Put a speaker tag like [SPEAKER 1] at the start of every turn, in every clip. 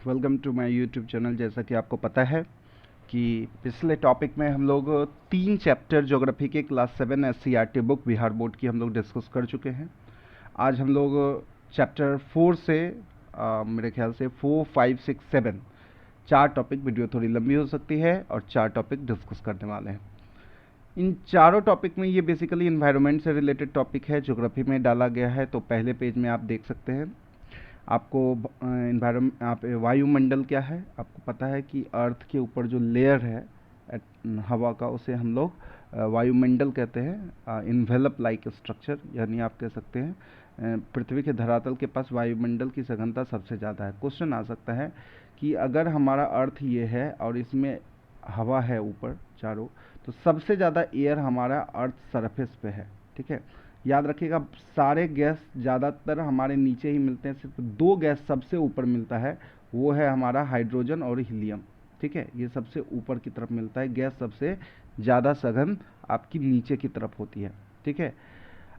[SPEAKER 1] Welcome to my YouTube channel. जैसा कि आपको पता है कि पिछले टॉपिक में हम लोग 3 चैप्टर ज्योग्राफी के class 7 SCERT book Bihar board की हम लोग डिस्कस कर चुके हैं। आज हम लोग चैप्टर 4 से मेरे ख्याल से 4, 5, 6, 7 4 टॉपिक, वीडियो थोड़ी लंबी हो सकती है और 4 टॉपिक डिस्कस करने वाले हैं। इन चारों टॉपिक में ये बेसिकली इन्वायरमेंट से रिलेटेड टॉपिक है, ज्योग्राफी में डाला गया है। तो पहले पेज में आप देख सकते हैं, आपको इन्वायरमेंट आप वायुमंडल क्या है, आपको पता है कि अर्थ के ऊपर जो लेयर है हवा का, उसे हम लोग वायुमंडल कहते हैं। इन्वेलप लाइक स्ट्रक्चर, यानी आप कह सकते हैं पृथ्वी के धरातल के पास वायुमंडल की सघनता सबसे ज़्यादा है। क्वेश्चन आ सकता है कि अगर हमारा अर्थ ये है और इसमें हवा है ऊपर चारों, तो सबसे ज़्यादा एयर हमारा अर्थ सरफेस पे है। ठीक है, याद रखिएगा, सारे गैस ज़्यादातर हमारे नीचे ही मिलते हैं, सिर्फ 2 गैस सबसे ऊपर मिलता है, वो है हमारा हाइड्रोजन और हीलियम। ठीक है, ये सबसे ऊपर की तरफ मिलता है। गैस सबसे ज़्यादा सघन आपकी नीचे की तरफ होती है। ठीक है,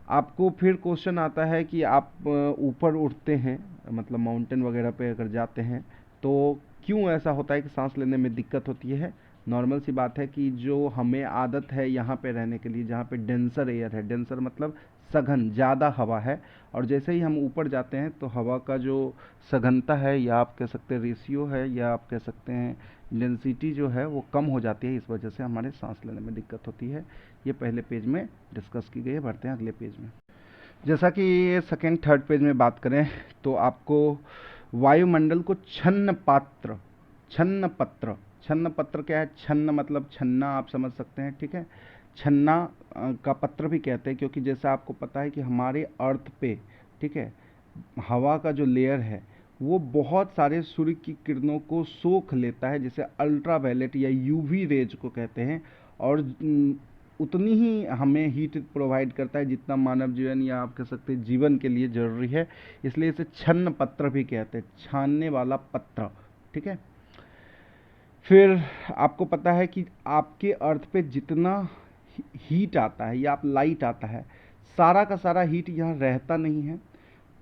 [SPEAKER 1] आपको फिर क्वेश्चन आता है कि आप ऊपर उठते हैं, मतलब माउंटेन वगैरह पे अगर जाते हैं, तो क्यों ऐसा होता है कि सांस लेने में दिक्कत होती है। नॉर्मल सी बात है कि जो हमें आदत है यहाँ पे रहने के लिए, जहाँ पे डेंसर एयर है, डेंसर मतलब सघन, ज़्यादा हवा है, और जैसे ही हम ऊपर जाते हैं तो हवा का जो सघनता है, या आप कह सकते हैं रेशियो है, या आप कह सकते हैं डेंसिटी जो है, वो कम हो जाती है। इस वजह से हमारे सांस लेने में दिक्कत होती है। ये पहले पेज में डिस्कस की गई है। बढ़ते हैं अगले पेज में। जैसा कि ये सेकेंड थर्ड पेज में बात करें, तो आपको वायुमंडल को छन्न पात्र, छन्न पत्र, छन्न पत्र क्या है? छन्न मतलब छन्ना, आप समझ सकते हैं। ठीक है, छन्ना का पत्र भी कहते हैं, क्योंकि जैसा आपको पता है कि हमारे अर्थ पे, ठीक है, हवा का जो लेयर है वो बहुत सारे सूर्य की किरणों को सोख लेता है, जिसे अल्ट्रावायलेट या यूवी रेज को कहते हैं, और उतनी ही हमें हीट प्रोवाइड करता है जितना मानव जीवन, या आप कह सकते हैं जीवन के लिए जरूरी है। इसलिए इसे छन्न पत्र भी कहते हैं, छानने वाला पत्र। ठीक है, फिर आपको पता है कि आपके अर्थ पे जितना हीट आता है या आप लाइट आता है, सारा का सारा हीट यहाँ रहता नहीं है।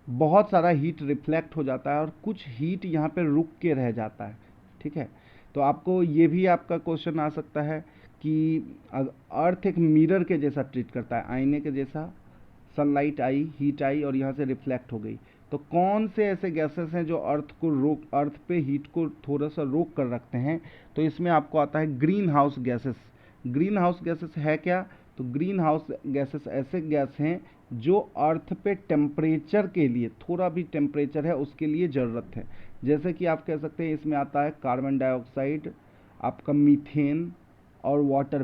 [SPEAKER 1] बहुत सारा हीट रिफ्लेक्ट हो जाता है और कुछ हीट यहाँ पे रुक के रह जाता है। ठीक है, तो आपको ये भी आपका क्वेश्चन आ सकता है कि अर्थ एक मिरर के जैसा ट्रीट करता है, आईने के जैसा। सनलाइट आई, हीट आई और यहाँ से रिफ्लेक्ट हो गई, तो कौन से ऐसे गैसेस हैं जो अर्थ पे हीट को थोड़ा सा रोक कर रखते हैं? तो इसमें आपको आता है green house gases. Green house gases है क्या? तो ग्रीन हाउस गैसेस ऐसे गैस हैं जो अर्थ पे टेम्परेचर के लिए, थोड़ा भी टेम्परेचर है उसके लिए ज़रूरत है। जैसे कि आप कह सकते हैं इसमें आता है कार्बन डाइऑक्साइड, आपका मीथेन और वाटर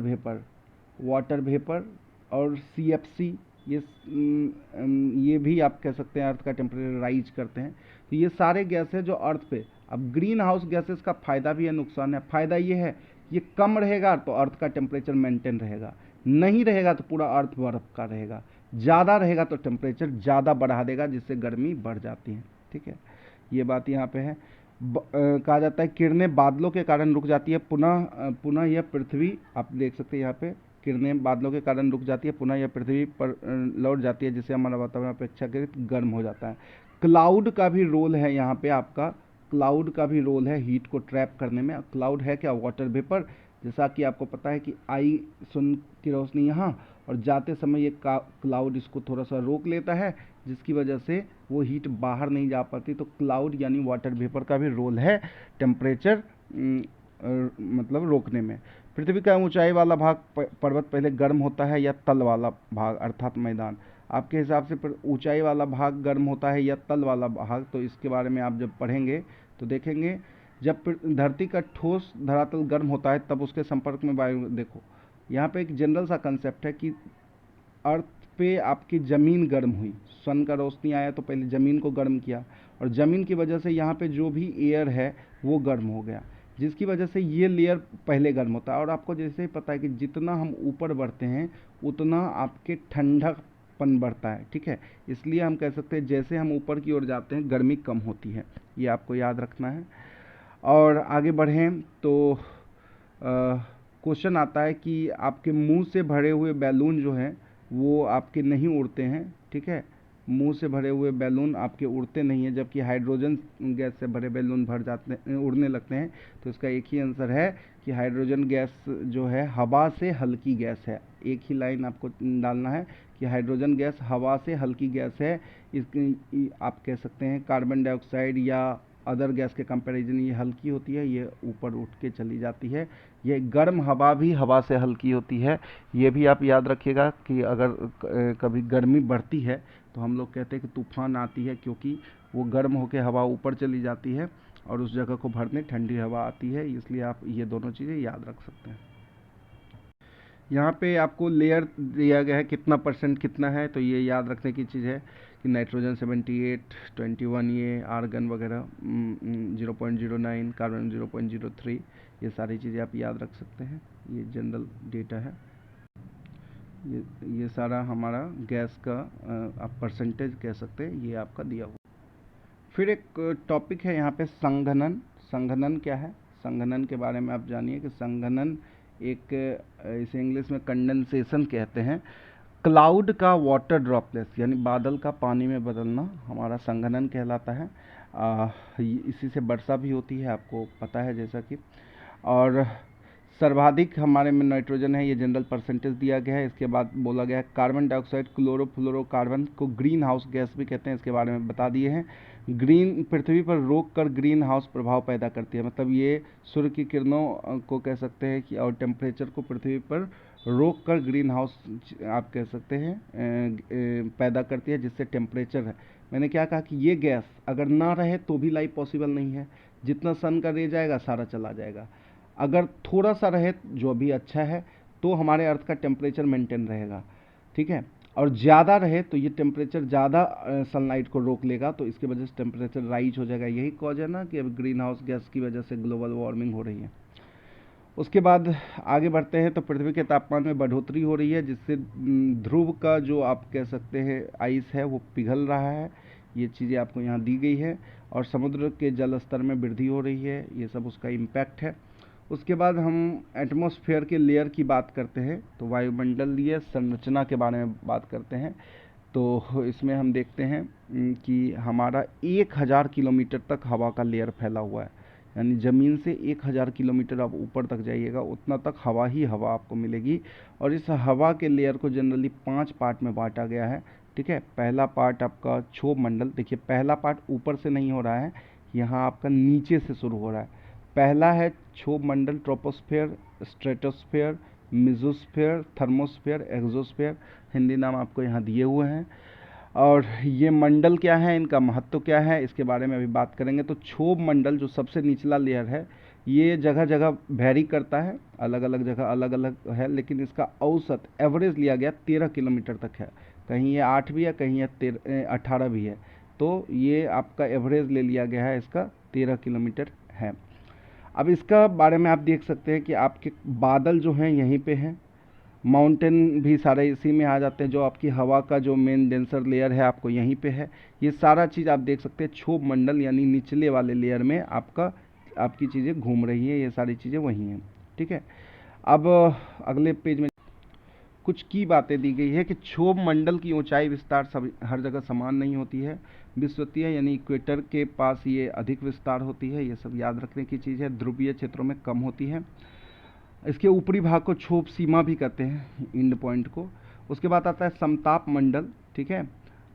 [SPEAKER 1] वेपर और CFC। ये भी आप कह सकते हैं अर्थ का टेम्परेचर राइज करते हैं। तो ये सारे गैस है जो अर्थ पे। अब ग्रीन हाउस गैसेस का फ़ायदा भी है, नुकसान है। फ़ायदा ये है, ये कम रहेगा तो अर्थ का टेम्परेचर मेंटेन रहेगा, नहीं रहेगा तो पूरा अर्थ बर्फ का रहेगा, ज़्यादा रहेगा तो टेम्परेचर ज़्यादा बढ़ा देगा, जिससे गर्मी बढ़ जाती है। ठीक है, ये बात यहाँ पे है। कहा जाता है किरणें बादलों के कारण रुक जाती है, पुनः यह पृथ्वी, आप देख सकते हैं यहाँ पे, किरणें बादलों के कारण रुक जाती है, पुनः यह पृथ्वी पर लौट जाती है, जिससे हमारा वातावरण अपेक्षाकृत गर्म हो जाता है। क्लाउड का भी रोल है यहाँ पे, आपका क्लाउड का भी रोल है हीट को ट्रैप करने में। क्लाउड है क्या? Water vapour. जैसा कि आपको पता है कि आई सन की रोशनी यहाँ, और जाते समय ये क्लाउड इसको थोड़ा सा रोक लेता है, जिसकी वजह से वो हीट बाहर नहीं जा पाती। तो क्लाउड यानी वाटर वेपर का भी रोल है टेम्परेचर मतलब रोकने में। पृथ्वी का ऊंचाई वाला भाग पर्वत पहले गर्म होता है या तल वाला भाग अर्थात मैदान? आपके हिसाब से ऊंचाई वाला भाग गर्म होता है या तल वाला भाग? तो इसके बारे में आप जब पढ़ेंगे तो देखेंगे, जब धरती का ठोस धरातल गर्म होता है तब उसके संपर्क में वायु, देखो यहाँ पे एक जनरल सा कंसेप्ट है कि अर्थ पे आपकी ज़मीन गर्म हुई, सन का रोशनी आया तो पहले ज़मीन को गर्म किया, और ज़मीन की वजह से यहाँ पे जो भी एयर है वो गर्म हो गया, जिसकी वजह से ये लेयर पहले गर्म होता है। और आपको जैसे ही पता है कि जितना हम ऊपर बढ़ते हैं उतना आपके ठंडापन बढ़ता है। ठीक है, इसलिए हम कह सकते हैं जैसे हम ऊपर की ओर जाते हैं गर्मी कम होती है, ये आपको याद रखना है। और आगे बढ़ें तो क्वेश्चन आता है कि आपके मुंह से भरे हुए बैलून जो हैं वो आपके नहीं उड़ते हैं। ठीक है, मुंह से भरे हुए बैलून आपके उड़ते नहीं हैं, जबकि हाइड्रोजन गैस से भरे बैलून भर जाते उड़ने लगते हैं। तो इसका एक ही आंसर है कि हाइड्रोजन गैस जो है हवा से हल्की गैस है। एक ही लाइन आपको डालना है कि हाइड्रोजन गैस हवा से हल्की गैस है। इस आप कह सकते हैं कार्बन डाइऑक्साइड या अदर गैस के कंपैरिजन ये हल्की होती है, ये ऊपर उठ के चली जाती है। ये गर्म हवा भी हवा से हल्की होती है। ये भी आप याद रखिएगा कि अगर कभी गर्मी बढ़ती है तो हम लोग कहते हैं कि तूफान आती है, क्योंकि वो गर्म होकर हवा ऊपर चली जाती है और उस जगह को भरने ठंडी हवा आती है। इसलिए आप ये दोनों चीज़ें याद रख सकते हैं। यहाँ पे आपको लेयर दिया गया है कितना परसेंट कितना है, तो ये याद रखने की चीज़ है कि नाइट्रोजन 78, 21 ये आर्गन वगैरह 0.09, कार्बन 0.03, ये सारी चीज़ें आप याद रख सकते हैं। ये जनरल डेटा है। ये सारा हमारा गैस का आप परसेंटेज कह सकते हैं, ये आपका दिया हुआ। फिर एक टॉपिक है यहाँ पे संघनन। संघनन क्या है? संघनन के बारे में आप जानिए कि संघनन एक, इसे इंग्लिश में कंडेंसेशन कहते हैं। क्लाउड का वाटर ड्रॉपलेट्स यानी बादल का पानी में बदलना हमारा संघनन कहलाता है। इसी से वर्षा भी होती है, आपको पता है जैसा कि। और सर्वाधिक हमारे में नाइट्रोजन है, ये जनरल परसेंटेज दिया गया है। इसके बाद बोला गया है कार्बन डाइऑक्साइड क्लोरोफ्लोरोकार्बन को ग्रीन हाउस गैस भी कहते हैं, इसके बारे में बता दिए हैं। ग्रीन पृथ्वी पर रोक कर ग्रीन हाउस प्रभाव पैदा करती है, मतलब ये सूर्य की किरणों को कह सकते हैं कि, और टेम्परेचर को पृथ्वी पर रोक कर ग्रीन हाउस आप कह सकते हैं पैदा करती है, जिससे टेम्परेचर है। मैंने क्या कहा कि ये गैस अगर ना रहे तो भी लाइफ पॉसिबल नहीं है। जितना सन का रे जाएगा सारा चला जाएगा। अगर थोड़ा सा रहे जो भी अच्छा है, तो हमारे अर्थ का टेम्परेचर मेंटेन रहेगा, ठीक है। और ज़्यादा रहे तो ये टेम्परेचर ज़्यादा सनलाइट को रोक लेगा, तो इसकी वजह से टेम्परेचर राइज हो जाएगा। यही कॉज है ना कि अब ग्रीन हाउस गैस की वजह से ग्लोबल वार्मिंग हो रही है। उसके बाद आगे बढ़ते हैं तो पृथ्वी के तापमान में बढ़ोतरी हो रही है, जिससे ध्रुव का जो आप कह सकते हैं आइस है वो पिघल रहा है। ये चीज़ें आपको यहाँ दी गई है। और समुद्र के जल स्तर में वृद्धि हो रही है, ये सब उसका इम्पैक्ट है। उसके बाद हम एटमॉस्फेयर के लेयर की बात करते हैं, तो वायुमंडलीय संरचना के बारे में बात करते हैं। तो इसमें हम देखते हैं कि हमारा 1000 किलोमीटर तक हवा का लेयर फैला हुआ है, यानी ज़मीन से 1000 किलोमीटर आप ऊपर तक जाइएगा उतना तक हवा ही हवा आपको मिलेगी। और इस हवा के लेयर को जनरली 5 पार्ट में बांटा गया है, ठीक है। पहला पार्ट आपका क्षोभ मंडल, देखिए पहला पार्ट ऊपर से नहीं हो रहा है, यहाँ आपका नीचे से शुरू हो रहा है। पहला है क्षोभ मंडल, troposphere, stratosphere, mesosphere, thermosphere, exosphere, Hindi नाम आपको यहाँ दिए हुए हैं। और ये मंडल क्या है, इनका महत्व क्या है, इसके बारे में अभी बात करेंगे। तो क्षोभ मंडल जो सबसे निचला लेयर है, ये जगह जगह वैरी करता है, अलग अलग जगह अलग अलग है, लेकिन इसका औसत एवरेज लिया गया 13 किलोमीटर तक है। कहीं ये 8 भी है, कहीं ये 18 भी है। तो ये आपका एवरेज ले लिया गया है, इसका 13 किलोमीटर है। अब इसका बारे में आप देख सकते हैं कि आपके बादल जो हैं यहीं पे हैं, माउंटेन भी सारे इसी में आ जाते हैं। जो आपकी हवा का जो मेन डेंसर लेयर है आपको यहीं पे है। ये सारा चीज़ आप देख सकते हैं क्षोभ मंडल यानी निचले वाले लेयर में आपकी चीज़ें घूम रही हैं, ये सारी चीज़ें वहीं हैं, ठीक है। अब अगले पेज में कुछ की बातें दी गई है कि क्षोभ मंडल की ऊंचाई विस्तार सब हर जगह समान नहीं होती है, विषुवतीय यानी इक्वेटर के पास ये अधिक विस्तार होती है, ये सब याद रखने की चीज़ है। ध्रुवीय क्षेत्रों में कम होती है। इसके ऊपरी भाग को क्षोभ सीमा भी कहते हैं, इंड पॉइंट को। उसके बाद आता है समताप मंडल, ठीक है।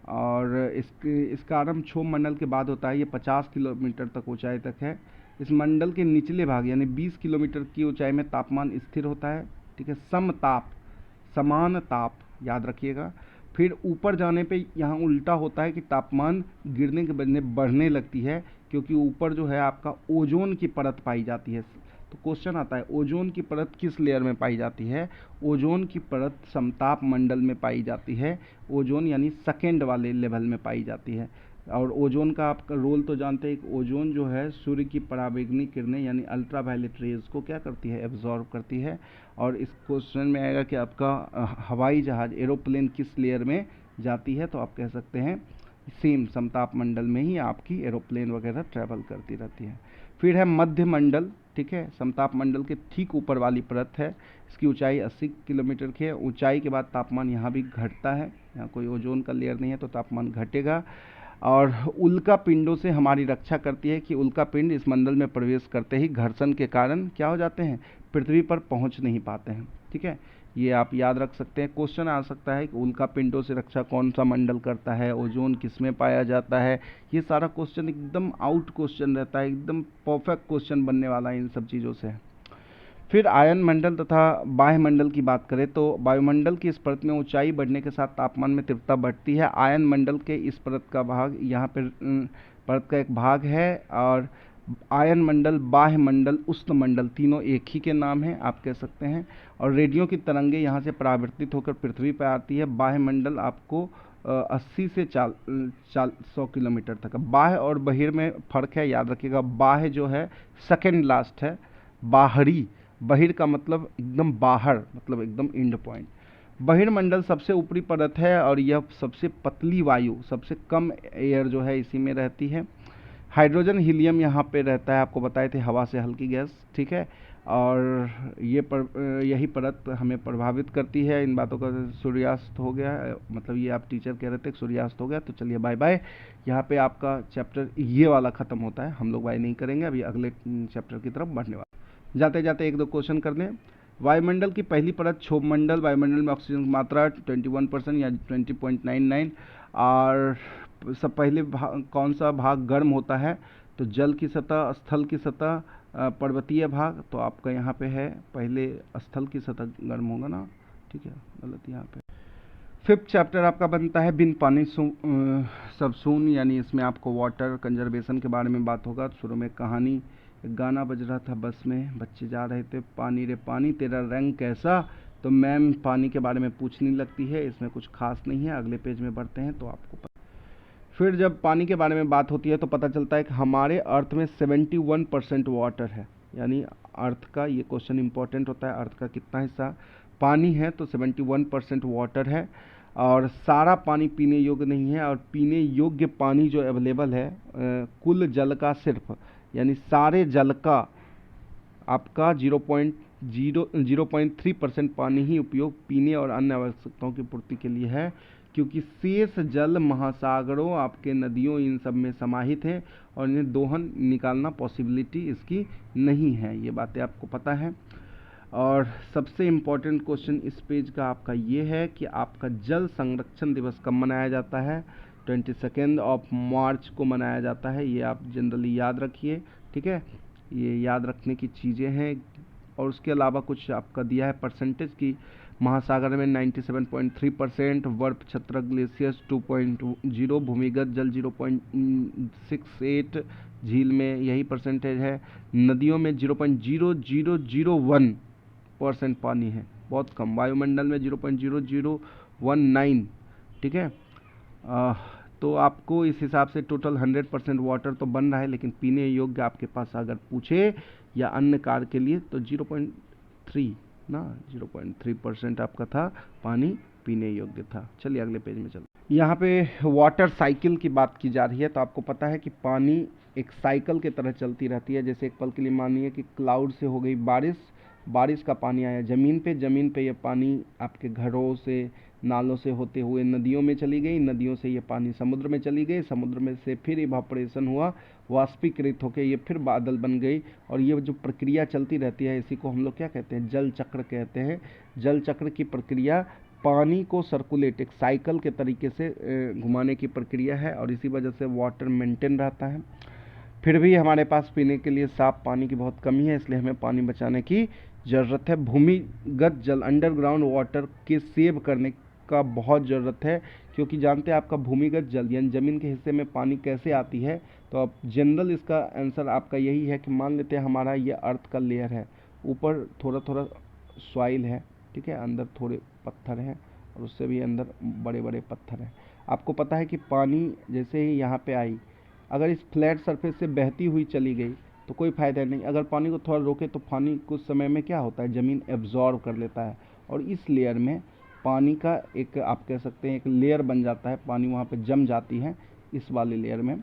[SPEAKER 1] और इसका आरंभ क्षोभ मंडल के बाद होता है, ये 50 किलोमीटर तक ऊंचाई तक है। इस मंडल के निचले भाग यानी 20 किलोमीटर की ऊंचाई में तापमान स्थिर होता है, ठीक है। समताप, समान ताप, याद रखिएगा। फिर ऊपर जाने पे यहाँ उल्टा होता है कि तापमान गिरने के बदले बढ़ने लगती है, क्योंकि ऊपर जो है आपका ओजोन की परत पाई जाती है। तो क्वेश्चन आता है ओजोन की परत किस लेयर में पाई जाती है? ओजोन की परत समताप मंडल में पाई जाती है। ओजोन यानी सेकेंड वाले लेवल में पाई जाती है। और ओजोन का आपका रोल तो जानते हैं, ओजोन जो है सूर्य की पराबैंगनी किरणें यानी अल्ट्रावायलेट रेज को क्या करती है, एब्जॉर्ब करती है। और इस क्वेश्चन में आएगा कि आपका हवाई जहाज एरोप्लेन किस लेयर में जाती है, तो आप कह सकते हैं सेम समताप मंडल में ही आपकी एरोप्लेन वगैरह ट्रैवल करती रहती है। फिर है मध्य मंडल, ठीक है, समताप मंडल के ठीक ऊपर वाली परत है। इसकी ऊंचाई 80 किलोमीटर की है। ऊंचाई के बाद तापमान यहाँ भी घटता है, यहाँ कोई ओजोन का लेयर नहीं है तो तापमान घटेगा। और उल्का पिंडों से हमारी रक्षा करती है कि उल्का पिंड इस मंडल में प्रवेश करते ही घर्षण के कारण क्या हो जाते हैं, पृथ्वी पर पहुंच नहीं पाते हैं। ठीक है, ये आप याद रख सकते हैं। क्वेश्चन आ सकता है कि उल्का पिंडों से रक्षा कौन सा मंडल करता है, ओजोन किसमें पाया जाता है। ये सारा क्वेश्चन एकदम आउट क्वेश्चन रहता है, एकदम परफेक्ट क्वेश्चन बनने वाला है इन सब चीज़ों से। फिर आयन मंडल तथा वायुमंडल की बात करें तो वायुमंडल की इस परत में ऊंचाई बढ़ने के साथ तापमान में तीव्रता बढ़ती है। आयन मंडल के इस परत का भाग यहाँ पर परत का एक भाग है। और आयन मंडल, बाह्य मंडल, उष्ण मंडल तीनों एक ही के नाम हैं, आप कह सकते हैं। और रेडियो की तरंगें यहाँ से परावर्तित होकर पृथ्वी पर आती है। बाह्य मंडल आपको 80 से 100 किलोमीटर तक। बाह्य और बहिर में फर्क है, याद रखिएगा। बाह्य जो है सेकेंड लास्ट है, बाहरी। बहिर का मतलब एकदम बाहर, मतलब एकदम एंड पॉइंट। बहिर्मंडल सबसे ऊपरी परत है और यह सबसे पतली वायु, सबसे कम एयर जो है इसी में रहती है। हाइड्रोजन हीलियम यहाँ पे रहता है, आपको बताए थे, हवा से हल्की गैस, ठीक है। और यही परत हमें प्रभावित करती है। इन बातों का सूर्यास्त हो गया, मतलब ये आप टीचर कह रहे थे सूर्यास्त हो गया, तो चलिए बाय बाय। यहाँ पे आपका चैप्टर ये वाला ख़त्म होता है, हम लोग बाय नहीं करेंगे, अभी अगले चैप्टर की तरफ बढ़ने वाले। जाते जाते एक दो क्वेश्चन कर लें। वायुमंडल की पहली परत क्षोभमंडल। वायुमंडल में ऑक्सीजन की मात्रा 21% या 20.99। और सब पहले कौन सा भाग गर्म होता है, तो जल की सतह, स्थल की सतह, पर्वतीय भाग। तो आपका यहाँ पे है पहले स्थल की सतह गर्म होगा ना, ठीक है, गलत यहाँ पे। फिफ्थ चैप्टर आपका बनता है बिन पानी सब सून, यानी इसमें आपको वाटर कंजर्वेशन के बारे में बात होगा। शुरू में कहानी, एक गाना बज रहा था बस में, बच्चे जा रहे थे, पानी रे पानी तेरा रंग कैसा, तो मैम पानी के बारे में पूछने लगती है। इसमें कुछ खास नहीं है, अगले पेज में बढ़ते हैं तो आपको पता। फिर जब पानी के बारे में बात होती है तो पता चलता है कि हमारे अर्थ में 71% वाटर है, यानी अर्थ का ये क्वेश्चन इंपॉर्टेंट होता है, अर्थ का कितना हिस्सा पानी है, तो 71% वाटर है। और सारा पानी पीने योग्य नहीं है, और पीने योग्य पानी जो अवेलेबल है कुल जल का सिर्फ, यानी सारे जल का आपका 0.3% पानी ही उपयोग पीने और अन्य आवश्यकताओं की पूर्ति के लिए है, क्योंकि शेष जल महासागरों, आपके नदियों, इन सब में समाहित है और इन्हें दोहन निकालना पॉसिबिलिटी इसकी नहीं है। ये बातें आपको पता है। और सबसे इम्पोर्टेंट क्वेश्चन इस पेज का आपका ये है कि आपका जल संरक्षण दिवस कब मनाया जाता है। 22 मार्च को मनाया जाता है, ये आप जनरली याद रखिए, ठीक है, ये याद रखने की चीज़ें हैं। और उसके अलावा कुछ आपका दिया है परसेंटेज की, महासागर में 97.3%, बर्फ छत्र ग्लेशियर्स 2.0, भूमिगत जल 0.68, झील में यही परसेंटेज है, नदियों में 0.00001% पानी है, बहुत कम, वायुमंडल में 0.0019, ठीक है। तो आपको इस हिसाब से टोटल 100% वाटर तो बन रहा है, लेकिन पीने योग्य आपके पास अगर पूछे या अन्य कार्य के लिए तो 0.3 ना, 0.3% आपका था पानी पीने योग्य था। चलिए अगले पेज में चलते। यहाँ पे वाटर साइकिल की बात की जा रही है, तो आपको पता है कि पानी एक साइकिल की तरह चलती रहती है। जैसे एक पल के लिए मानिए कि क्लाउड से हो गई बारिश, बारिश का पानी आया ज़मीन पे, ज़मीन पे ये पानी आपके घरों से, नालों से होते हुए नदियों में चली गई, नदियों से ये पानी समुद्र में चली गई, समुद्र में से फिर इवापोरेशन हुआ, वाष्पीकृत होकर ये फिर बादल बन गई। और ये जो प्रक्रिया चलती रहती है, इसी को हम लोग क्या कहते हैं, जल चक्र कहते हैं। जल चक्र की प्रक्रिया पानी को सर्कुलेट, एक साइकिल के तरीके से घुमाने की प्रक्रिया है, और इसी वजह से वाटर मेंटेन रहता है। फिर भी हमारे पास पीने के लिए साफ पानी की बहुत कमी है, इसलिए हमें पानी बचाने की ज़रूरत है। भूमिगत जल, अंडरग्राउंड वाटर के सेव करने का बहुत ज़रूरत है, क्योंकि जानते हैं आपका भूमिगत जल यानी ज़मीन के हिस्से में पानी कैसे आती है। तो अब जनरल इसका आंसर आपका यही है कि मान लेते हैं हमारा ये अर्थ का लेयर है, ऊपर थोड़ा थोड़ा सॉइल है, ठीक है, अंदर थोड़े पत्थर हैं, और उससे भी अंदर बड़े बड़े पत्थर हैं। आपको पता है कि पानी जैसे ही यहाँ पे आई, अगर इस फ्लैट सरफेस से बहती हुई चली गई तो कोई फ़ायदा नहीं। अगर पानी को थोड़ा रोके तो पानी कुछ समय में क्या होता है, ज़मीन एब्जॉर्ब कर लेता है, और इस लेयर में पानी का एक, आप कह सकते हैं, एक लेयर बन जाता है, पानी वहाँ पे जम जाती है। इस वाले लेयर में,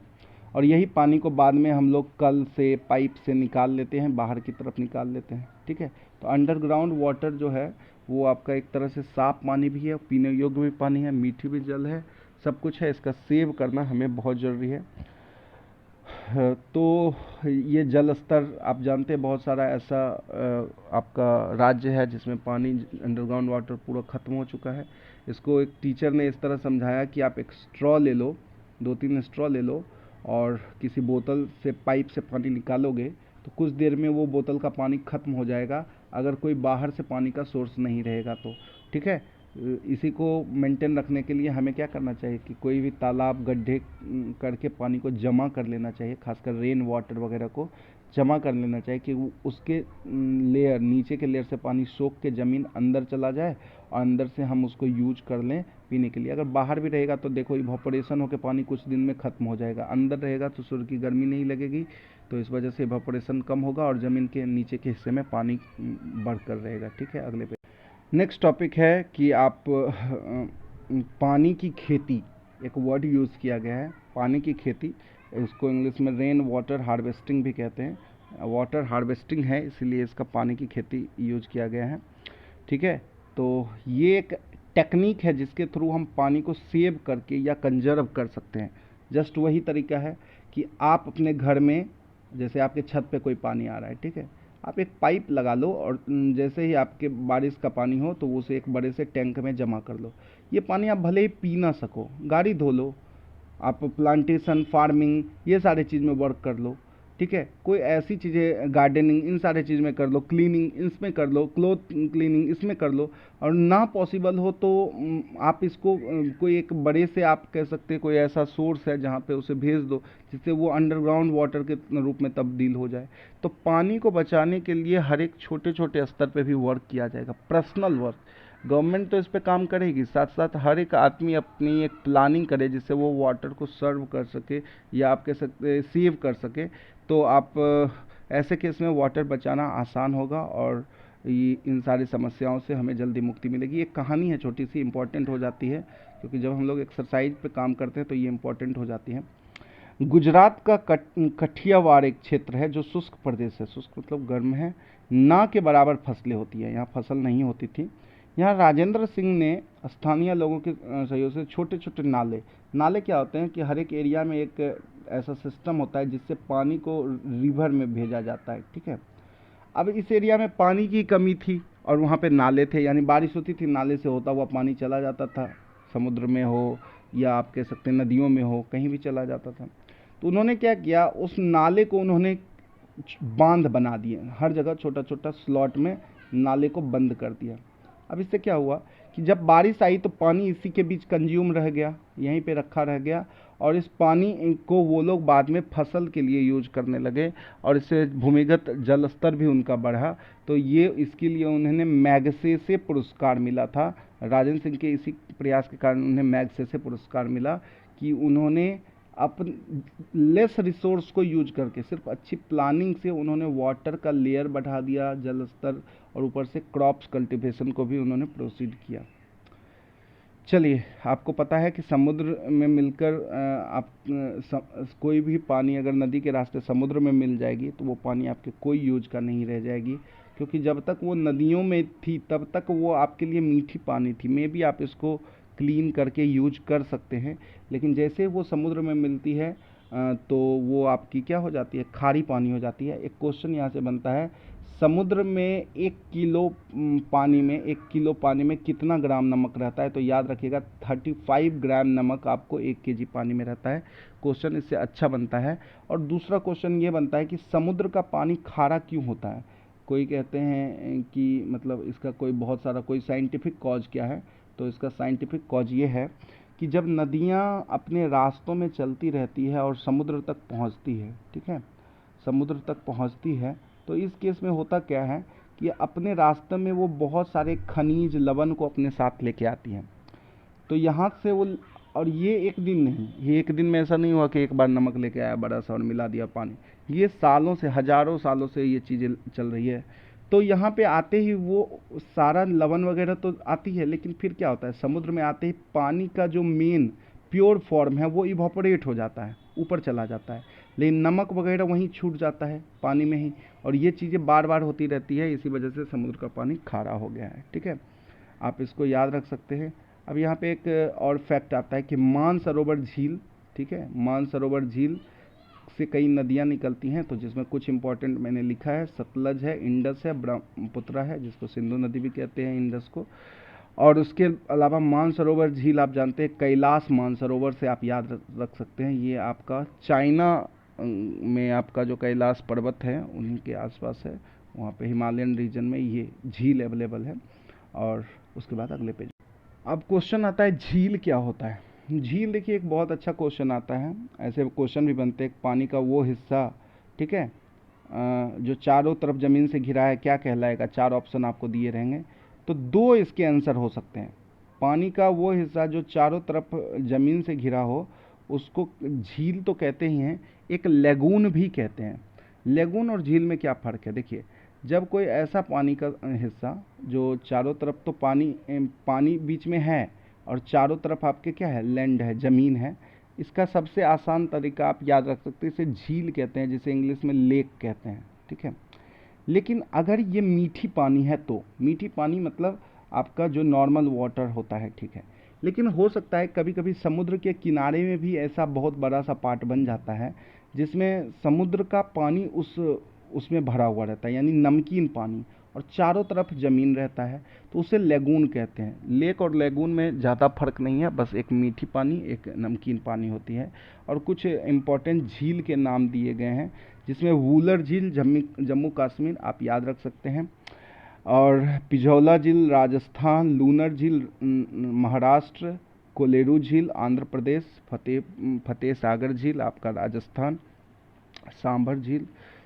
[SPEAKER 1] और यही पानी को बाद में हम लोग कल से पाइप से निकाल लेते हैं, बाहर की तरफ निकाल लेते हैं। ठीक है, तो अंडरग्राउंड वाटर जो है वो आपका एक तरह से साफ पानी भी है, पीने योग्य भी पानी है, मीठी भी जल है, सब कुछ है। इसका सेव करना हमें बहुत ज़रूरी है। तो ये जल स्तर आप जानते हैं, बहुत सारा ऐसा आपका राज्य है जिसमें पानी अंडरग्राउंड वाटर पूरा ख़त्म हो चुका है। इसको एक टीचर ने इस तरह समझाया कि आप एक स्ट्रॉ ले लो, 2-3 स्ट्रॉ ले लो, और किसी बोतल से पाइप से पानी निकालोगे तो कुछ देर में वो बोतल का पानी ख़त्म हो जाएगा, अगर कोई बाहर से पानी का सोर्स नहीं रहेगा तो। ठीक है, इसी को मेंटेन रखने के लिए हमें क्या करना चाहिए कि कोई भी तालाब, गड्ढे करके पानी को जमा कर लेना चाहिए, खासकर रेन वाटर वगैरह को जमा कर लेना चाहिए कि उसके लेयर, नीचे के लेयर से पानी सोख के ज़मीन अंदर चला जाए और अंदर से हम उसको यूज कर लें पीने के लिए। अगर बाहर भी रहेगा तो देखो इवापोरेशन होकर पानी कुछ दिन में ख़त्म हो जाएगा, अंदर रहेगा तो सूर्य की गर्मी नहीं लगेगी, तो इस वजह से इवापोरेशन कम होगा और ज़मीन के नीचे के हिस्से में पानी बढ़कर रहेगा। ठीक है, अगले पे नेक्स्ट टॉपिक है कि आप पानी की खेती, एक वर्ड यूज़ किया गया है पानी की खेती, इसको इंग्लिश में रेन वाटर हार्वेस्टिंग भी कहते हैं। वाटर हार्वेस्टिंग है इसीलिए इसका पानी की खेती यूज किया गया है। ठीक है, तो ये एक टेक्निक है जिसके थ्रू हम पानी को सेव करके या कंजर्व कर सकते हैं। जस्ट वही तरीका है कि आप अपने घर में, जैसे आपके छत पे कोई पानी आ रहा है, ठीक है, आप एक पाइप लगा लो और जैसे ही आपके बारिश का पानी हो तो उसे एक बड़े से टैंक में जमा कर लो। ये पानी आप भले ही पी ना सको, गाड़ी धो लो, आप प्लांटेशन, फार्मिंग, ये सारे चीज़ में वर्क कर लो। ठीक है, कोई ऐसी चीज़ें, गार्डनिंग, इन सारे चीज़ में कर लो, क्लीनिंग इसमें कर लो, क्लोथ क्लीनिंग इसमें कर लो, और ना पॉसिबल हो तो आप इसको कोई एक बड़े से, आप कह सकते हैं कोई ऐसा सोर्स है जहाँ पे उसे भेज दो जिससे वो अंडरग्राउंड वाटर के रूप में तब्दील हो जाए। तो पानी को बचाने के लिए हर एक छोटे छोटे स्तर पे भी वर्क किया जाएगा, पर्सनल वर्क। गवर्नमेंट तो इस पे काम करेगी, साथ साथ हर एक आदमी अपनी एक प्लानिंग करे जिससे वो वाटर को सर्व कर सके या आप कह सकते सेव कर सके। तो आप ऐसे केस में वाटर बचाना आसान होगा और ये इन सारी समस्याओं से हमें जल्दी मुक्ति मिलेगी। एक कहानी है छोटी सी, इम्पोर्टेंट हो जाती है क्योंकि जब हम लोग एक्सरसाइज पे काम करते हैं तो ये इम्पोर्टेंट हो जाती है। गुजरात का कठियावाड़ एक क्षेत्र है जो शुष्क प्रदेश है, शुष्क मतलब गर्म है, ना के बराबर फसलें होती हैं, यहाँ फसल नहीं होती थी। यहाँ राजेंद्र सिंह ने स्थानीय लोगों के सहयोग से छोटे छोटे नाले, नाले क्या होते हैं कि हर एक एरिया में एक ऐसा सिस्टम होता है जिससे पानी को रिवर में भेजा जाता है। ठीक है, अब इस एरिया में पानी की कमी थी और वहाँ पे नाले थे, यानी बारिश होती थी, नाले से होता हुआ पानी चला जाता था, समुद्र में हो या आप कह सकते हैं नदियों में हो, कहीं भी चला जाता था। तो उन्होंने क्या किया, उस नाले को उन्होंने बांध बना दिए, हर जगह छोटा छोटा स्लॉट में नाले को बंद कर दिया। अब इससे क्या हुआ कि जब बारिश आई तो पानी इसी के बीच कंज्यूम रह गया, यहीं पे रखा रह गया, और इस पानी को वो लोग बाद में फसल के लिए यूज करने लगे और इससे भूमिगत जल स्तर भी उनका बढ़ा। तो ये इसके लिए उन्होंने मैग्सेसे पुरस्कार मिला था, राजेंद्र सिंह के इसी प्रयास के कारण उन्हें मैग्सेसे पुरस्कार मिला कि उन्होंने अपन लेस रिसोर्स को यूज करके, सिर्फ अच्छी प्लानिंग से उन्होंने वाटर का लेयर बढ़ा दिया, जल स्तर, और ऊपर से क्रॉप्स कल्टीवेशन को भी उन्होंने प्रोसीड किया। चलिए, आपको पता है कि समुद्र में मिलकर कोई भी पानी अगर नदी के रास्ते समुद्र में मिल जाएगी तो वो पानी आपके कोई यूज का नहीं रह जाएगी, क्योंकि जब तक वो नदियों में थी तब तक वो आपके लिए मीठी पानी थी, मे भी आप इसको क्लीन करके यूज कर सकते हैं, लेकिन जैसे वो समुद्र में मिलती है तो वो आपकी क्या हो जाती है, खारी पानी हो जाती है। एक क्वेश्चन यहाँ से बनता है, समुद्र में 1 किलो पानी में, 1 किलो पानी में कितना ग्राम नमक रहता है? तो याद रखिएगा 35 ग्राम नमक आपको 1 केजी पानी में रहता है। क्वेश्चन इससे अच्छा बनता है। और दूसरा क्वेश्चन ये बनता है कि समुद्र का पानी खारा क्यों होता है? कोई कहते हैं कि मतलब इसका कोई बहुत सारा कोई साइंटिफिक कॉज क्या है, तो इसका साइंटिफिक कॉज ये है कि जब नदियाँ अपने रास्तों में चलती रहती है और समुद्र तक पहुँचती है, ठीक है, समुद्र तक पहुँचती है, तो इस केस में होता क्या है कि अपने रास्ते में वो बहुत सारे खनिज लवण को अपने साथ लेके आती हैं। तो यहाँ से वो, और ये एक दिन नहीं, ये एक दिन में ऐसा नहीं हुआ कि एक बार नमक लेके आया बड़ा सा और मिला दिया पानी, ये सालों से, हजारों सालों से ये चीज़ें चल रही है। तो यहाँ पे आते ही वो सारा लवण वगैरह तो आती है, लेकिन फिर क्या होता है, समुद्र में आते ही पानी का जो मेन प्योर फॉर्म है वो इवापोरेट हो जाता है, ऊपर चला जाता है, लेकिन नमक वगैरह वहीं छूट जाता है पानी में ही, और ये चीज़ें बार बार होती रहती है, इसी वजह से समुद्र का पानी खारा हो गया है। ठीक है, आप इसको याद रख सकते हैं। अब यहाँ पे एक और फैक्ट आता है कि मानसरोवर झील, ठीक है, मानसरोवर झील से कई नदियाँ निकलती हैं, तो जिसमें कुछ इंपॉर्टेंट मैंने लिखा है, सतलज है, इंडस है, ब्रह्मपुत्रा है, जिसको सिंधु नदी भी कहते हैं इंडस को, और उसके अलावा मानसरोवर झील आप जानते हैं कैलाश मानसरोवर से आप याद रख सकते हैं, ये आपका चाइना में आपका जो कैलाश पर्वत है उन्हीं के आसपास है, वहाँ पे हिमालयन रीजन में ये झील अवेलेबल है। और उसके बाद अगले पेज, अब क्वेश्चन आता है झील क्या होता है। झील देखिए एक बहुत अच्छा क्वेश्चन आता है, ऐसे क्वेश्चन भी बनते हैं, पानी का वो हिस्सा, ठीक है, जो चारों तरफ ज़मीन से घिरा है क्या कहलाएगा, 4 ऑप्शन आपको दिए रहेंगे, तो 2 इसके आंसर हो सकते हैं। पानी का वो हिस्सा जो चारों तरफ ज़मीन से घिरा हो उसको झील तो कहते ही हैं, एक लेगून भी कहते हैं। लेगून और झील में क्या फ़र्क है, देखिए जब कोई ऐसा पानी का हिस्सा जो चारों तरफ तो पानी बीच में है और चारों तरफ आपके क्या है, लैंड है, ज़मीन है, इसका सबसे आसान तरीका आप याद रख सकते हैं, इसे झील कहते हैं, जिसे इंग्लिश में लेक कहते हैं। ठीक है, लेकिन अगर ये मीठी पानी है तो मीठी पानी मतलब आपका जो नॉर्मल वाटर होता है, ठीक है, लेकिन हो सकता है कभी कभी समुद्र के किनारे में भी ऐसा बहुत बड़ा सा पार्ट बन जाता है जिसमें समुद्र का पानी उसमें भरा हुआ रहता है, यानी नमकीन पानी, और चारों तरफ ज़मीन रहता है, तो उसे लेगून कहते हैं। लेक और लेगून में ज़्यादा फर्क नहीं है, बस एक मीठी पानी एक नमकीन पानी होती है। और कुछ इम्पोर्टेंट झील के नाम दिए गए हैं, जिसमें वूलर झील जम्मू कश्मीर आप याद रख सकते हैं, और पिझौला झील राजस्थान, लूनर झील महाराष्ट्र, कोलेरू झील आंध्र प्रदेश, फतेह सागर झील आपका राजस्थान,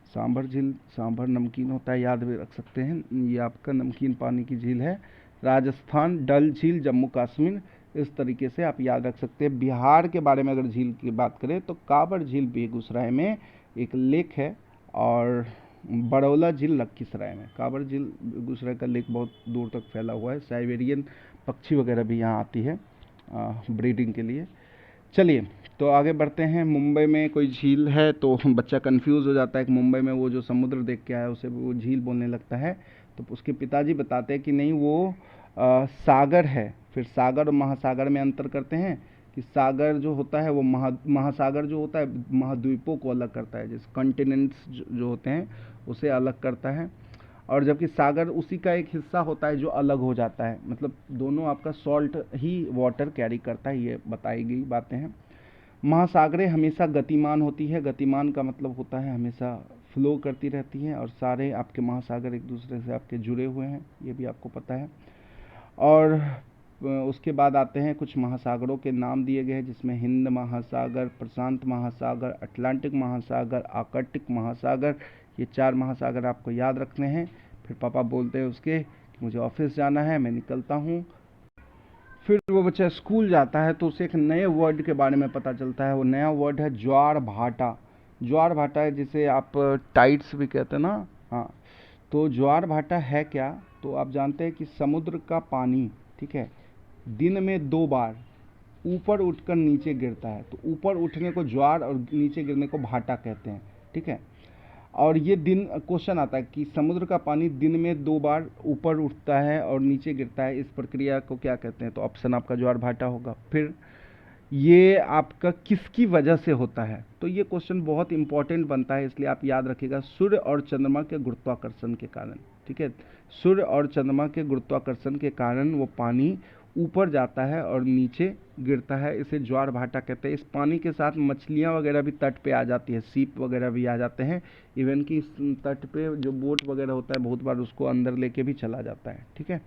[SPEAKER 1] सांभर नमकीन होता है, याद भी रख सकते हैं, ये आपका नमकीन पानी की झील है राजस्थान, डल झील जम्मू कश्मीर, इस तरीके से आप याद रख सकते हैं। बिहार के बारे में अगर झील की बात करें तो कांवर झील बेगूसराय में एक लेक है, और बड़ौला झील लखीसराय में। कांवर झील बेगूसराय का लेक बहुत दूर तक फैला हुआ है, साइबेरियन पक्षी वगैरह भी यहाँ आती है ब्रीडिंग के लिए। चलिए तो आगे बढ़ते हैं। मुंबई में कोई झील है तो बच्चा कंफ्यूज हो जाता है कि मुंबई में वो जो समुद्र देख के आया उसे वो झील बोलने लगता है, तो उसके पिताजी बताते हैं कि नहीं वो सागर है। फिर सागर और महासागर में अंतर करते हैं कि सागर जो होता है वो महासागर जो होता है महाद्वीपों को अलग करता है, जैसे कॉन्टिनेंट्स जो होते हैं उसे अलग करता है, और जबकि सागर उसी का एक हिस्सा होता है जो अलग हो जाता है, मतलब दोनों आपका सॉल्ट ही वाटर कैरी करता है, ये बताई गई बातें हैं। महासागरें हमेशा गतिमान होती है, गतिमान का मतलब होता है हमेशा फ्लो करती रहती हैं, और सारे आपके महासागर एक दूसरे से आपके जुड़े हुए हैं, ये भी आपको पता है। और उसके बाद आते हैं कुछ महासागरों के नाम दिए गए हैं, जिसमें हिंद महासागर, प्रशांत महासागर, अटलांटिक महासागर, आर्कटिक महासागर, ये 4 महासागर आपको याद रखने हैं। फिर पापा बोलते हैं उसके कि मुझे ऑफिस जाना है, मैं निकलता हूँ। फिर वो बच्चा स्कूल जाता है तो उसे एक नए वर्ड के बारे में पता चलता है, वो नया वर्ड है ज्वार भाटा। ज्वार भाटा है जिसे आप टाइड्स भी कहते हैं ना, हाँ, तो ज्वार भाटा है क्या, तो आप जानते हैं कि समुद्र का पानी, ठीक है, दिन में 2 बार ऊपर उठकर नीचे गिरता है, तो ऊपर उठने को ज्वार और नीचे गिरने को भाटा कहते हैं। ठीक है, और ये दिन क्वेश्चन आता है कि समुद्र का पानी दिन में 2 बार ऊपर उठता है और नीचे गिरता है, इस प्रक्रिया को क्या कहते हैं, तो ऑप्शन आपका ज्वार भाटा होगा। फिर ये आपका किसकी वजह से होता है, तो ये क्वेश्चन बहुत इंपॉर्टेंट बनता है, इसलिए आप याद रखिएगा, सूर्य और चंद्रमा के गुरुत्वाकर्षण के कारण। ठीक है, सूर्य और चंद्रमा के गुरुत्वाकर्षण के कारण वो पानी ऊपर जाता है और नीचे गिरता है, इसे ज्वार भाटा कहते हैं। इस पानी के साथ मछलियाँ वगैरह भी तट पे आ जाती है, सीप वगैरह भी आ जाते हैं, इवन कि इस तट पे जो बोट वगैरह होता है बहुत बार उसको अंदर लेके भी चला जाता है। ठीक है,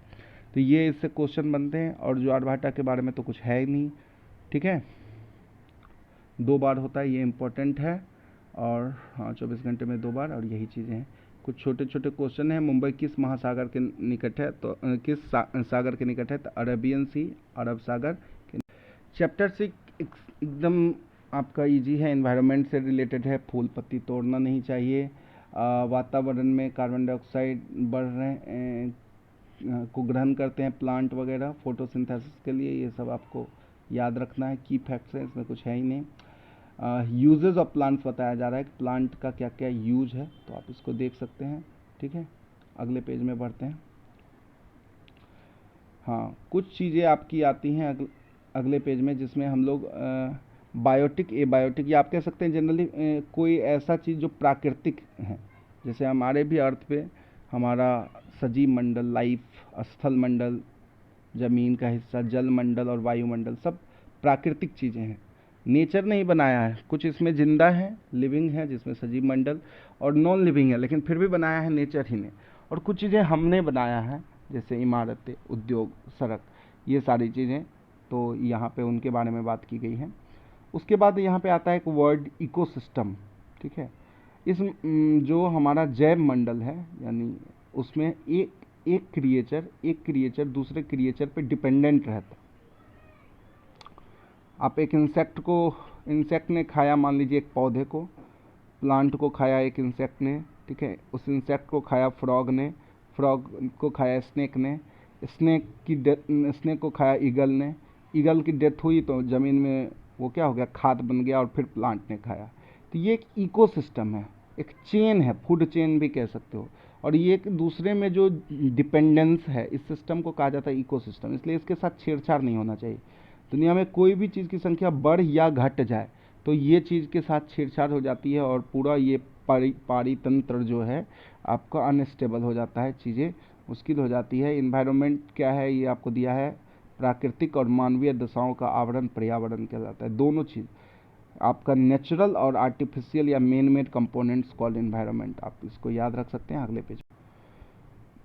[SPEAKER 1] तो ये इससे क्वेश्चन बनते हैं, और ज्वार भाटा के बारे में तो कुछ है ही नहीं। ठीक है, 2 बार होता है, ये इम्पोर्टेंट है, और हाँ 24 घंटे में 2 बार, और यही चीज़ें हैं। कुछ छोटे छोटे क्वेश्चन हैं, मुंबई किस महासागर के निकट है, तो किस सागर के निकट है, तो अरेबियन सी, अरब सागर के। चैप्टर 6 एकदम आपका इजी है, एनवायरनमेंट से रिलेटेड है, फूल पत्ती तोड़ना नहीं चाहिए, वातावरण में कार्बन डाइऑक्साइड बढ़ रहे को ग्रहण करते हैं प्लांट वगैरह फोटोसिंथेसिस के लिए, ये सब आपको याद रखना है, की फैक्ट्स हैं, इसमें कुछ है ही नहीं। यूजेस ऑफ प्लांट्स बताया जा रहा है कि प्लांट का क्या क्या यूज है, तो आप इसको देख सकते हैं। ठीक है, अगले पेज में बढ़ते हैं। हाँ, कुछ चीज़ें आपकी आती हैं अगले पेज में, जिसमें हम लोग बायोटिक, एबायोटिक, या आप कह सकते हैं जनरली कोई ऐसा चीज़ जो प्राकृतिक है। जैसे हमारे भी अर्थ पे हमारा सजीव मंडल, लाइफ, स्थल मंडल, जमीन का हिस्सा, जल मंडल और वायुमंडल सब प्राकृतिक चीज़ें हैं, नेचर ने ही बनाया है। कुछ इसमें जिंदा है, लिविंग है, जिसमें सजीव मंडल, और नॉन लिविंग है, लेकिन फिर भी बनाया है नेचर ही ने। और कुछ चीज़ें हमने बनाया है, जैसे इमारतें, उद्योग, सड़क, ये सारी चीज़ें, तो यहाँ पे उनके बारे में बात की गई है। उसके बाद यहाँ पे आता है एक वर्ड, इकोसिस्टम। ठीक है, इस जो हमारा जैव मंडल है, यानी उसमें एक क्रिएचर दूसरे क्रिएचर पे डिपेंडेंट रहता है। आप एक इंसेक्ट ने खाया, मान लीजिए एक पौधे को, प्लांट को खाया एक इंसेक्ट ने। ठीक है, उस इंसेक्ट को खाया फ्रॉग ने, फ्रॉग को खाया स्नेक ने, स्नेक को खाया ईगल ने, ईगल की डेथ हुई तो ज़मीन में वो क्या हो गया, खाद बन गया, और फिर प्लांट ने खाया। तो ये एक इकोसिस्टम है, एक चेन है, फूड चेन भी कह सकते हो। और ये एक दूसरे में जो डिपेंडेंस है, इस सिस्टम को कहा जाता है इकोसिस्टम। इसलिए इसके साथ छेड़छाड़ नहीं होना चाहिए। दुनिया में कोई भी चीज़ की संख्या बढ़ या घट जाए तो ये चीज़ के साथ छेड़छाड़ हो जाती है, और पूरा ये पारितंत्र जो है आपका अनस्टेबल हो जाता है, चीज़ें मुश्किल हो जाती है। इन्वायरमेंट क्या है, ये आपको दिया है, प्राकृतिक और मानवीय दशाओं का आवरण पर्यावरण कहलाता है। दोनों चीज़ आपका नेचुरल और आर्टिफिशियल या man made components called environment, आप इसको याद रख सकते हैं। अगले पेज,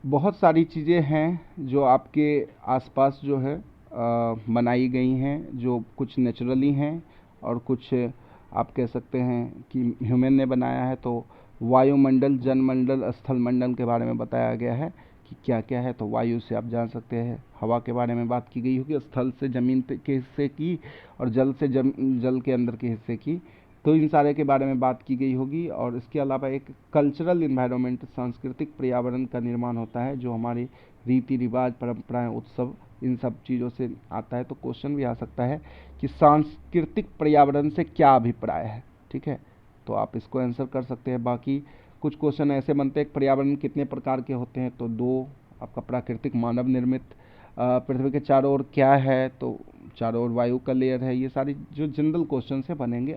[SPEAKER 1] बहुत सारी चीज़ें हैं जो आपके आसपास जो है बनाई गई हैं, जो कुछ नेचुरली हैं और कुछ आप कह सकते हैं कि ह्यूमन ने बनाया है। तो वायुमंडल, जनमंडल, स्थल मंडल के बारे में बताया गया है कि क्या क्या है। तो वायु से आप जान सकते हैं, हवा के बारे में बात की गई होगी, स्थल से ज़मीन के हिस्से की, और जल से जल के अंदर के हिस्से की। तो इन सारे के बारे में बात की गई होगी। और इसके अलावा एक कल्चरल इन्वायरमेंट, सांस्कृतिक पर्यावरण का निर्माण होता है, जो हमारी रीति रिवाज, परंपराएं, उत्सव, इन सब चीज़ों से आता है। तो क्वेश्चन भी आ सकता है कि सांस्कृतिक पर्यावरण से क्या अभिप्राय है। ठीक है, तो आप इसको आंसर कर सकते हैं। बाकी कुछ क्वेश्चन ऐसे बनते हैं, पर्यावरण कितने प्रकार के होते हैं, तो दो, आपका प्राकृतिक, मानव निर्मित। पृथ्वी के चारों ओर क्या है, तो चारों ओर वायु का लेयर है। ये सारी जो जनरल क्वेश्चन से बनेंगे।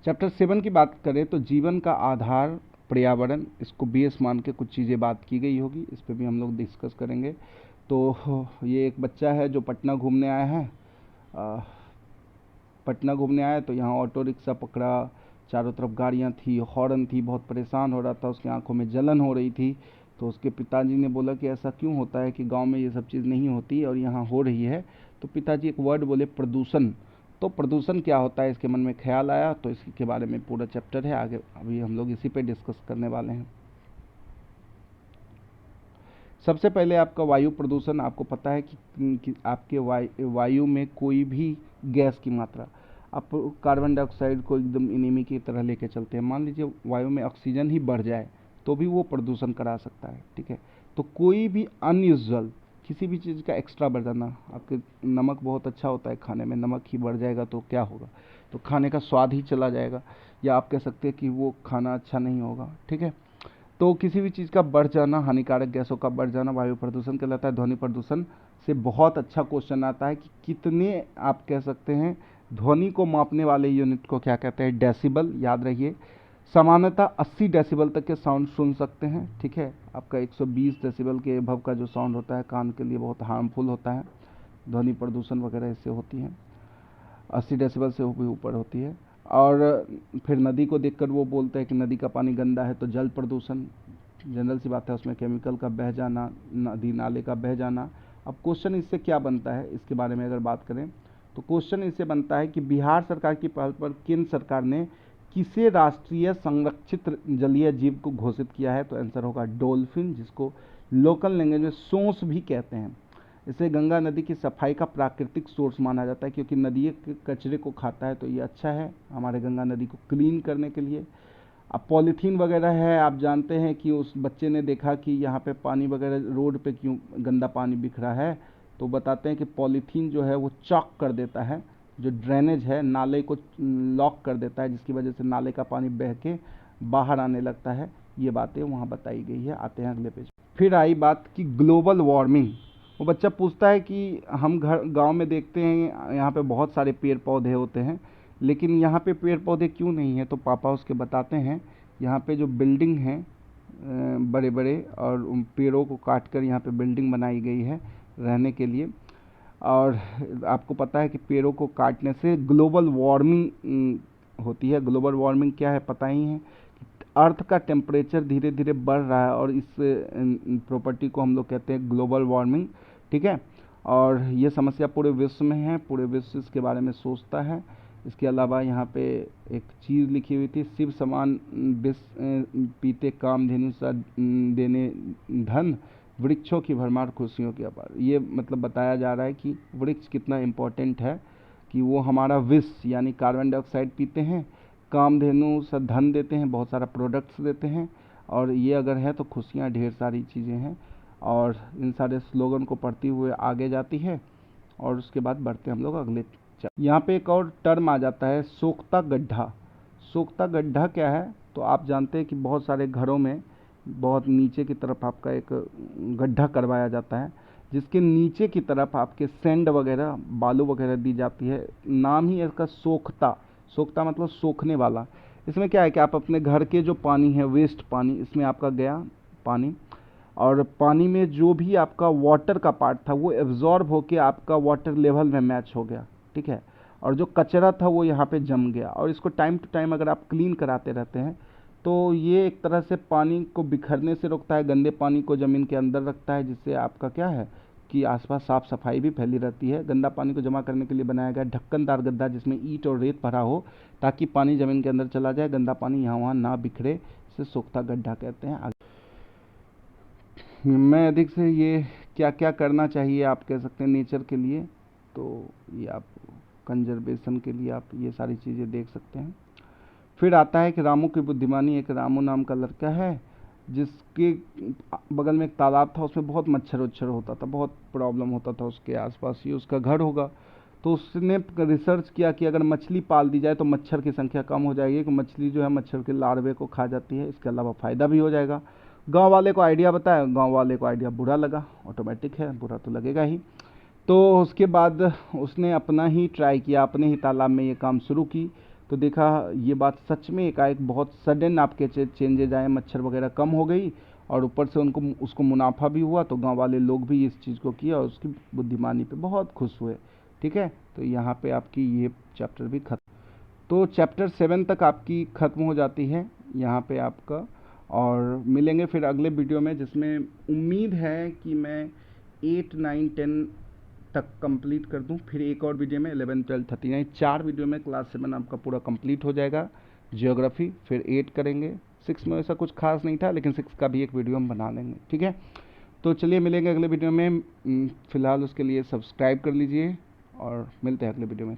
[SPEAKER 1] चैप्टर 7 की बात करें तो जीवन का आधार पर्यावरण, इसको बेस मान के कुछ चीज़ें बात की गई होगी, इस पर भी हम लोग डिस्कस करेंगे। तो ये एक बच्चा है जो पटना घूमने आया है, पटना घूमने आया तो यहाँ ऑटो रिक्शा पकड़ा, चारों तरफ गाड़ियाँ थी, हॉर्न थी, बहुत परेशान हो रहा था, उसकी आंखों में जलन हो रही थी। तो उसके पिताजी ने बोला कि ऐसा क्यों होता है कि गांव में ये सब चीज़ नहीं होती और यहाँ हो रही है। तो पिताजी एक वर्ड बोले, प्रदूषण। तो प्रदूषण क्या होता है, इसके मन में ख्याल आया, तो इसके बारे में पूरा चैप्टर है, आगे अभी हम लोग इसी पे डिस्कस करने वाले हैं। सबसे पहले आपका वायु प्रदूषण, आपको पता है कि आपके वायु में कोई भी गैस की मात्रा, आप कार्बन डाइऑक्साइड को एकदम इनेमी की तरह लेके चलते हैं, मान लीजिए वायु में ऑक्सीजन ही बढ़ जाए तो भी वो प्रदूषण करा सकता है। ठीक है, तो कोई भी अनयूजुअल, किसी भी चीज़ का एक्स्ट्रा बढ़ जाना, आपके नमक बहुत अच्छा होता है खाने में, नमक ही बढ़ जाएगा तो क्या होगा, तो खाने का स्वाद ही चला जाएगा, या आप कह सकते हैं कि वो खाना अच्छा नहीं होगा। ठीक है, तो किसी भी चीज़ का बढ़ जाना, हानिकारक गैसों का बढ़ जाना वायु प्रदूषण कहलाता है। ध्वनि प्रदूषण से बहुत अच्छा क्वेश्चन आता है कि कितने, आप कह सकते हैं, ध्वनि को मापने वाले यूनिट को क्या कहते हैं, डेसिबल। याद रहिए, सामान्यतः 80 डेसिबल तक के साउंड सुन सकते हैं। ठीक है, आपका 120 डेसिबल के अबव का जो साउंड होता है कान के लिए बहुत हार्मफुल होता है, ध्वनि प्रदूषण वगैरह इससे होती है। 80 डेसिबल से भी ऊपर होती है। और फिर नदी को देखकर वो बोलते हैं कि नदी का पानी गंदा है, तो जल प्रदूषण, जनरल सी बात है, उसमें केमिकल का बह जाना, नदी नाले का बह जाना। अब क्वेश्चन इससे क्या बनता है, इसके बारे में अगर बात करें तो क्वेश्चन इससे बनता है कि बिहार सरकार की पहल पर केंद्र सरकार ने किसे राष्ट्रीय संरक्षित जलीय जीव को घोषित किया है, तो आंसर होगा डॉल्फिन, जिसको लोकल लैंग्वेज में सोंस भी कहते हैं। इसे गंगा नदी की सफाई का प्राकृतिक सोर्स माना जाता है, क्योंकि नदी के कचरे को खाता है, तो ये अच्छा है हमारे गंगा नदी को क्लीन करने के लिए। अब पॉलीथीन वगैरह है, आप जानते हैं कि उस बच्चे ने देखा कि यहाँ पे पानी वगैरह रोड पे क्यों गंदा पानी बिखरा है, तो बताते हैं कि पॉलीथीन जो है वो चॉक कर देता है, जो ड्रेनेज है नाले को लॉक कर देता है, जिसकी वजह से नाले का पानी बह के बाहर आने लगता है। ये बातें वहाँ बताई गई है। आते हैं अगले पेज। फिर आई बात कि ग्लोबल वार्मिंग। वो बच्चा पूछता है कि हम घर गांव में देखते हैं यहाँ पे बहुत सारे पेड़ पौधे होते हैं, लेकिन यहाँ पे पेड़ पौधे क्यों नहीं है? तो पापा उसके बताते हैं, यहाँ पे जो बिल्डिंग हैं बड़े बड़े, और उन पेड़ों को काट कर यहाँ पे बिल्डिंग बनाई गई है रहने के लिए। और आपको पता है कि पेड़ों को काटने से ग्लोबल वार्मिंग होती है। ग्लोबल वार्मिंग क्या है पता ही है? अर्थ का टेम्परेचर धीरे धीरे बढ़ रहा है, और इस प्रॉपर्टी को हम लोग कहते हैं ग्लोबल वार्मिंग। ठीक है, और ये समस्या पूरे विश्व में है, पूरे विश्व इसके बारे में सोचता है। इसके अलावा यहाँ पे एक चीज़ लिखी हुई थी, शिव समान विष पीते कामधेनु सा देने धन, वृक्षों की भरमार खुशियों की अपार। ये मतलब बताया जा रहा है कि वृक्ष कितना इम्पोर्टेंट है, कि वो हमारा विष यानी कार्बन डाइऑक्साइड पीते हैं, कामधेनु सा धन देते हैं, बहुत सारा प्रोडक्ट्स देते हैं, और ये अगर है तो खुशियाँ ढेर सारी चीज़ें हैं। और इन सारे स्लोगन को पढ़ते हुए आगे जाती है, और उसके बाद बढ़ते हम लोग अगले। यहाँ पे एक और टर्म आ जाता है, सोख्ता गड्ढा। सोख्ता गड्ढा क्या है? तो आप जानते हैं कि बहुत सारे घरों में बहुत नीचे की तरफ आपका एक गड्ढा करवाया जाता है, जिसके नीचे की तरफ आपके सैंड वगैरह बालू वगैरह दी जाती है। नाम ही इसका सोख्ता। सोख्ता मतलब सोखने वाला। इसमें क्या है कि आप अपने घर के जो पानी है, वेस्ट पानी, इसमें आपका गया पानी, और पानी में जो भी आपका वाटर का पार्ट था वो एब्जॉर्ब होके आपका वाटर लेवल में मैच हो गया। ठीक है, और जो कचरा था वो यहाँ पे जम गया, और इसको टाइम टू टाइम अगर आप क्लीन कराते रहते हैं तो ये एक तरह से पानी को बिखरने से रोकता है, गंदे पानी को ज़मीन के अंदर रखता है, जिससे आपका क्या है कि आसपास साफ सफाई भी फैली रहती है। गंदा पानी को जमा करने के लिए बनाया गया ढक्कनदार गड्ढा, जिसमें ईंट और रेत भरा हो, ताकि पानी ज़मीन के अंदर चला जाए, गंदा पानी यहाँ वहाँ ना बिखरे। इसे सोख्ता गड्ढा कहते हैं। मैं अधिक से ये क्या क्या करना चाहिए आप कह सकते हैं नेचर के लिए, तो ये आप कंजर्वेशन के लिए आप ये सारी चीज़ें देख सकते हैं। फिर आता है कि रामू की बुद्धिमानी। एक रामू नाम का लड़का है, जिसके बगल में एक तालाब था, उसमें बहुत मच्छर उच्छर होता था, बहुत प्रॉब्लम होता था उसके आसपास, ही उसका घर होगा। तो उसने रिसर्च किया कि अगर मछली पाल दी जाए तो मच्छर की संख्या कम हो जाएगी, कि मछली जो है मच्छर के लार्वे को खा जाती है, इसके अलावा फ़ायदा भी हो जाएगा। गांव वाले को आइडिया बताया, गांव वाले को आइडिया बुरा लगा, ऑटोमेटिक है बुरा तो लगेगा ही। तो उसके बाद उसने अपना ही ट्राई किया, अपने ही तालाब में ये काम शुरू की। तो देखा ये बात सच में एकाएक बहुत सडन आपके चेंजेज आए, मच्छर वगैरह कम हो गई, और ऊपर से उसको मुनाफा भी हुआ। तो गांव वाले लोग भी इस चीज़ को किया, और उसकी बुद्धिमानी पे बहुत खुश हुए। ठीक है, तो यहाँ पे आपकी ये चैप्टर भी खत्म। तो चैप्टर 7 तक आपकी ख़त्म हो जाती है यहाँ पे आपका। और मिलेंगे फिर अगले वीडियो में, जिसमें उम्मीद है कि मैं 8, 9, 10 तक कंप्लीट कर दूं। फिर एक और वीडियो में 11, 12, 13, 4 वीडियो में क्लास 7 आपका पूरा कंप्लीट हो जाएगा जियोग्राफी। फिर 8 करेंगे। 6 में ऐसा कुछ खास नहीं था, लेकिन 6 का भी एक वीडियो हम बना लेंगे। ठीक है, तो चलिए मिलेंगे अगले वीडियो में। फ़िलहाल उसके लिए सब्सक्राइब कर लीजिए, और मिलते हैं अगले वीडियो में।